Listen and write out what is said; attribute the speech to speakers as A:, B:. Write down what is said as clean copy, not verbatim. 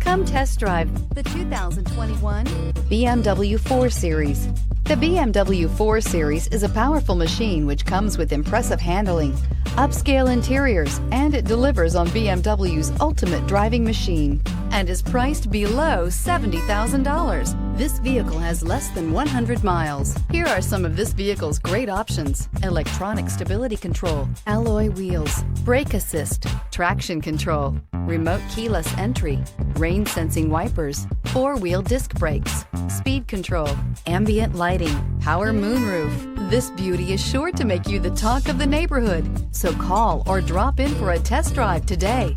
A: Come test drive the 2021 BMW 4 Series. The BMW 4 Series is a powerful machine which comes with impressive handling, upscale interiors, and it delivers on BMW's ultimate driving machine and is priced below $70,000. This vehicle has less than 100 miles. Here are some of this vehicle's great options: electronic stability control, alloy wheels, brake assist, traction control, remote keyless entry, rain sensing wipers, four-wheel disc brakes, speed control, ambient lighting, power moonroof. This beauty is sure to make you the talk of the neighborhood. So call or drop in for a test drive today.